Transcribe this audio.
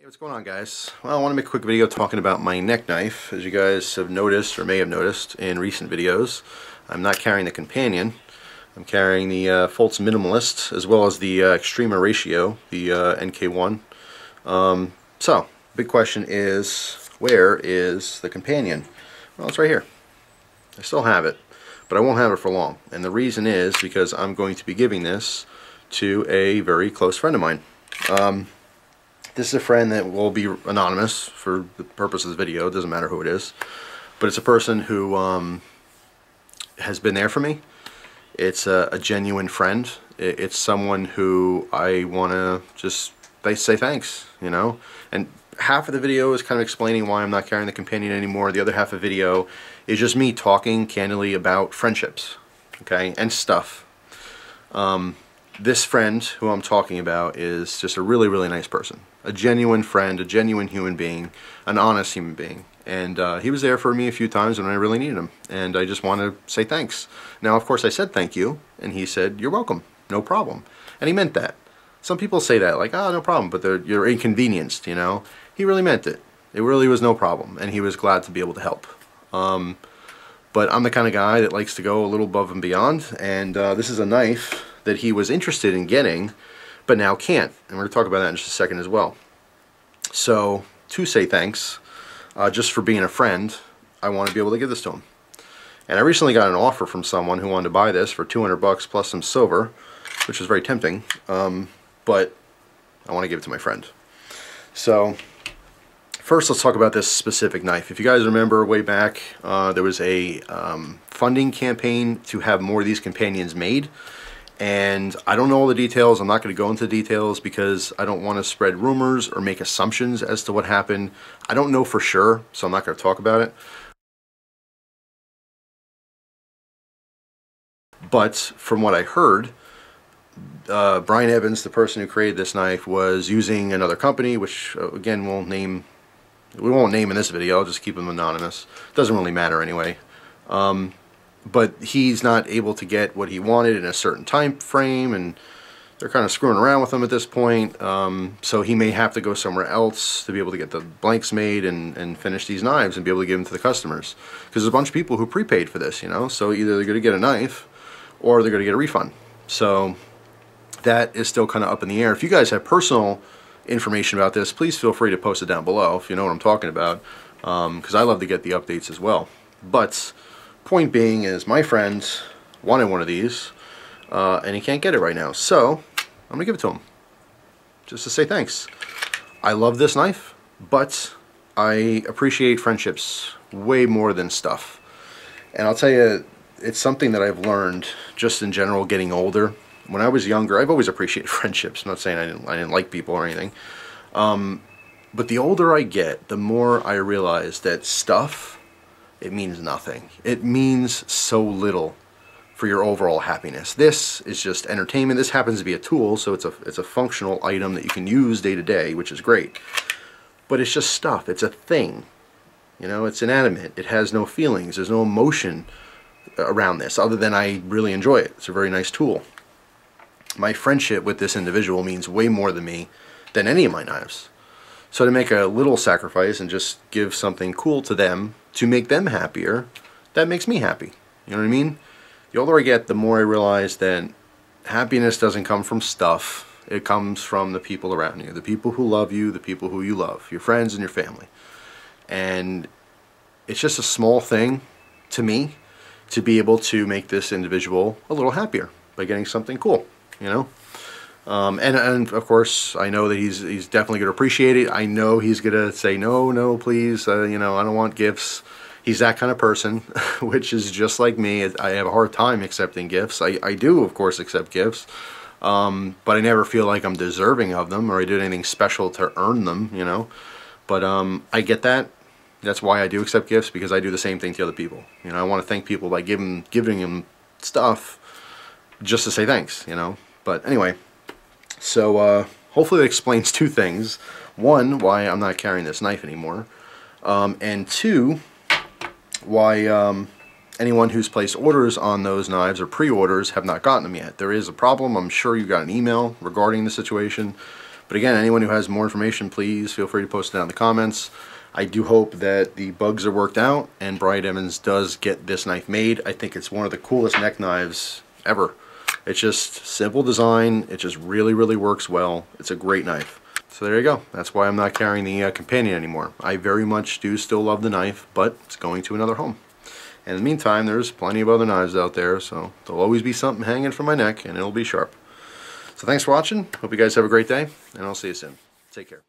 Hey, what's going on, guys? Well, I want to make a quick video talking about my neck knife. As you guys have noticed, or may have noticed in recent videos, I'm not carrying the companion. I'm carrying the Fultz Minimalist, as well as the Extrema Ratio, the NK1. So, big question is, where is the companion? Well, it's right here. I still have it, but I won't have it for long. And the reason is because I'm going to be giving this to a very close friend of mine. This is a friend that will be anonymous for the purpose of this video. It doesn't matter who it is. But it's a person who has been there for me. It's a genuine friend. It's someone who I want to just say thanks, you know. And half of the video is kind of explaining why I'm not carrying the companion anymore. The other half of the video is just me talking candidly about friendships, okay, and stuff. This friend who I'm talking about is just a really, really nice person. A genuine friend, a genuine human being, an honest human being. And he was there for me a few times when I really needed him. And I just want to say thanks. Now, of course, I said thank you, and he said, "You're welcome, no problem." And he meant that. Some people say that, like, "Oh, no problem," but you're inconvenienced, you know? He really meant it. It really was no problem, and he was glad to be able to help. But I'm the kind of guy that likes to go a little above and beyond, and this is a knife that he was interested in getting, but now can't. And we're going to talk about that in just a second as well. So, to say thanks, just for being a friend, I want to be able to give this to him. And I recently got an offer from someone who wanted to buy this for 200 bucks plus some silver, which was very tempting, but I want to give it to my friend. So, first let's talk about this specific knife. If you guys remember way back, there was a funding campaign to have more of these companions made. And I don't know all the details. I'm not going to go into the details because I don't want to spread rumors or make assumptions as to what happened. I don't know for sure, so I'm not going to talk about it. But from what I heard, Brian Evans, the person who created this knife, was using another company, which again we won't name in this video. I'll just keep them anonymous. Doesn't really matter anyway. But he's not able to get what he wanted in a certain time frame, and they're kind of screwing around with him at this point. So he may have to go somewhere else to be able to get the blanks made and finish these knives and be able to give them to the customers. Because there's a bunch of people who prepaid for this, you know. So either they're going to get a knife or they're going to get a refund. So that is still kind of up in the air. If you guys have personal information about this, please feel free to post it down below if you know what I'm talking about. Because I love to get the updates as well. But point being is my friend wanted one of these and he can't get it right now, so I'm gonna give it to him just to say thanks. I love this knife, but I appreciate friendships way more than stuff. And I'll tell you, it's something that I've learned just in general getting older. When I was younger, I've always appreciated friendships. I'm not saying I didn't like people or anything, but the older I get, the more I realize that stuff, it means nothing. It means so little for your overall happiness. This is just entertainment. This happens to be a tool, so it's a functional item that you can use day to day, which is great. But it's just stuff. It's a thing. You know, it's inanimate. It has no feelings. There's no emotion around this other than I really enjoy it. It's a very nice tool. My friendship with this individual means way more to me than any of my knives. So to make a little sacrifice and just give something cool to them to make them happier, that makes me happy. You know what I mean? The older I get, the more I realize that happiness doesn't come from stuff. It comes from the people around you, the people who love you, the people who you love, your friends and your family. And it's just a small thing to me to be able to make this individual a little happier by getting something cool, you know? And of course, I know that he's definitely going to appreciate it. I know he's going to say, no, please, you know, I don't want gifts. He's that kind of person, which is just like me. I have a hard time accepting gifts. I do, of course, accept gifts, but I never feel like I'm deserving of them or I did anything special to earn them, you know. But I get that. That's why I do accept gifts, because I do the same thing to other people. You know, I want to thank people by giving them stuff just to say thanks, you know. But anyway. So hopefully that explains two things. One, why I'm not carrying this knife anymore. And two, why anyone who's placed orders on those knives or pre-orders have not gotten them yet. There is a problem. I'm sure you got an email regarding the situation, But again, anyone who has more information, please feel free to post it down in the comments. I do hope that the bugs are worked out and Bryant Evans does get this knife made. I think it's one of the coolest neck knives ever. It's just simple design. It just really, really works well. It's a great knife. So there you go. That's why I'm not carrying the companion anymore. I very much do still love the knife, but it's going to another home. And in the meantime, there's plenty of other knives out there, so there'll always be something hanging from my neck, and it'll be sharp. So thanks for watching. Hope you guys have a great day, and I'll see you soon. Take care.